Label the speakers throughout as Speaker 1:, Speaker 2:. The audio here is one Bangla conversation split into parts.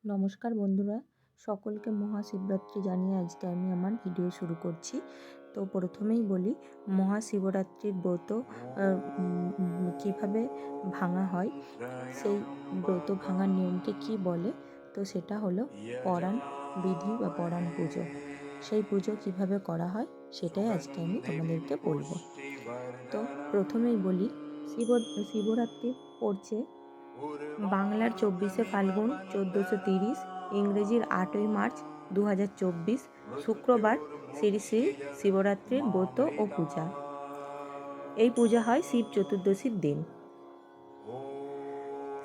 Speaker 1: নমস্কার বন্ধুরা, সকলকে মহাশিবরাত্রি জানিয়ে আজকে আমি আমার ভিডিও শুরু করছি। তো প্রথমেই বলি, মহাশিবরাত্রির ব্রত কীভাবে ভাঙা হয়, সেই ব্রত ভাঙার নিয়মকে কি বলে, তো সেটা হলো পরাণ বিধি বা পরাণ পুজো। সেই পুজো কিভাবে করা হয় সেটাই আজকে আমি তোমাদেরকে বলবো। তো প্রথমেই বলি, শিবরাত্রি পড়ছে বাংলার 24শে ফাল্গুন 1430, ইংরেজির 8ই মার্চ 2024, শুক্রবার শ্রী শ্রী শিবরাত্রির ব্রত ও পূজা। এই পূজা হয় শিব চতুর্দশীর দিন।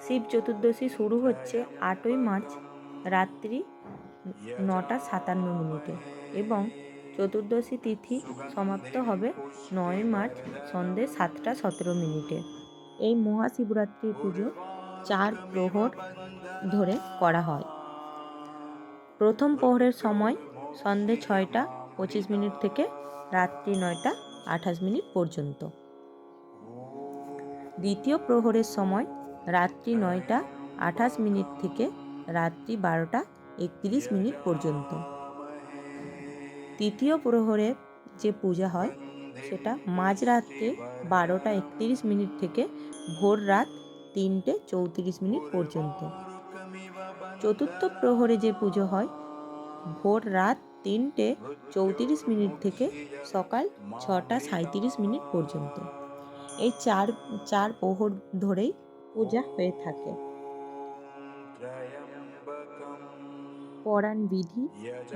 Speaker 1: শিব চতুর্দশী শুরু হচ্ছে 8ই মার্চ রাত্রি 9:57 এবং চতুর্দশী তিথি সমাপ্ত হবে 9 মার্চ সন্ধে 7:17। এই মহাশিবরাত্রির পুজো 4 প্রহর ধরে করা হয়। প্রথম প্রহরের সময় সন্ধে 6:25 থেকে রাত্রি 9:28 পর্যন্ত। দ্বিতীয় প্রহরের সময় রাত্রি 9:28 থেকে রাত্রি 12:31 পর্যন্ত। তৃতীয় প্রহরে যে পূজা হয় সেটা মাঝরাত্রে 12:31 থেকে ভোর রাত 3:34 পর্যন্ত। চতুর্থ প্রহরে যে পুজো হয় ভোর রাত 3:34 থেকে সকাল 6:37 পর্যন্ত। এই চার প্রহর ধরেই পূজা হয়ে থাকে। পরাণ বিধি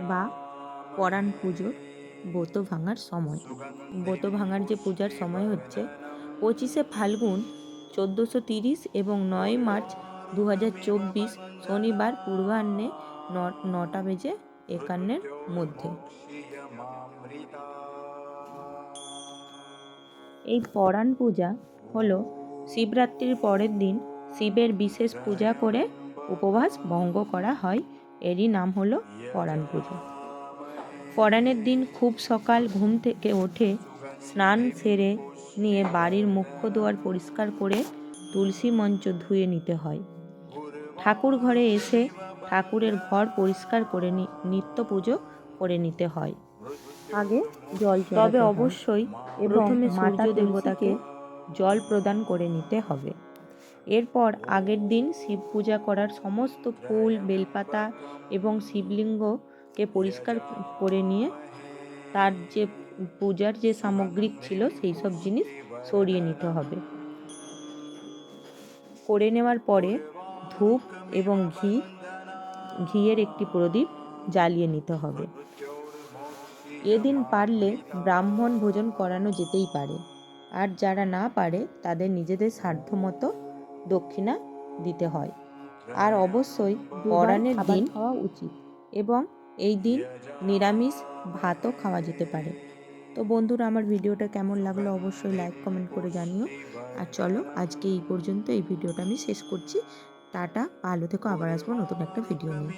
Speaker 1: বা পরাণ পুজোর ব্রত ভাঙার সময়, ব্রত ভাঙার যে পূজার সময় হচ্ছে 25শে ফাল্গুন 1430 এবং 9 মার্চ 2024 শনিবার পূর্বাহ্নে 9:51 মধ্যে। এই পরাণ পূজা হলো শিবরাত্রির পরের দিন শিবের বিশেষ পূজা করে উপবাস ভঙ্গ করা হয়। এরই নাম হলো পরাণ পুজো। পরাণের দিন খুব সকাল ঘুম থেকে উঠে স্নান সেরে নিয়ে বাড়ির মুখ্য দুয়ার পরিষ্কার করে তুলসী মঞ্চ ধুয়ে নিতে হয়। ঠাকুর ঘরে এসে ঠাকুরের ঘর পরিষ্কার করে নিত্য পুজো করে নিতে হয়। আগে জল, তবে অবশ্যই প্রথমে সূর্য দেবতাকে জল প্রদান করে নিতে হবে। এরপর আগের দিন শিব পূজা করার সমস্ত ফুল, বেলপাতা এবং শিবলিঙ্গকে পরিষ্কার করে নিয়ে তার যে পূজার যে সামগ্রিক ছিল সেই সব জিনিস সরিয়ে নিতে হবে। করে নেওয়ার পরে ধূপ এবং ঘিয়ের একটি প্রদীপ জ্বালিয়ে নিতে হবে। এদিন পারলে ব্রাহ্মণ ভোজন করানো যেতেই পারে, আর যারা না পারে তাদের নিজেদের সাধ্যমতো দক্ষিণা দিতে হয়। আর অবশ্যই পরাণের দিন খাওয়া উচিত এবং এই দিন নিরামিষ ভাতও খাওয়া যেতে পারে। তো বন্ধুরা, আমার ভিডিওটা কেমন লাগলো অবশ্যই লাইক কমেন্ট করে জানিও। আর চলো আজকে এই পর্যন্ত, এই ভিডিওটা আমি শেষ করছি। টাটা, ভালো থেকো, আবার আসবো নতুন একটা ভিডিও নিয়ে।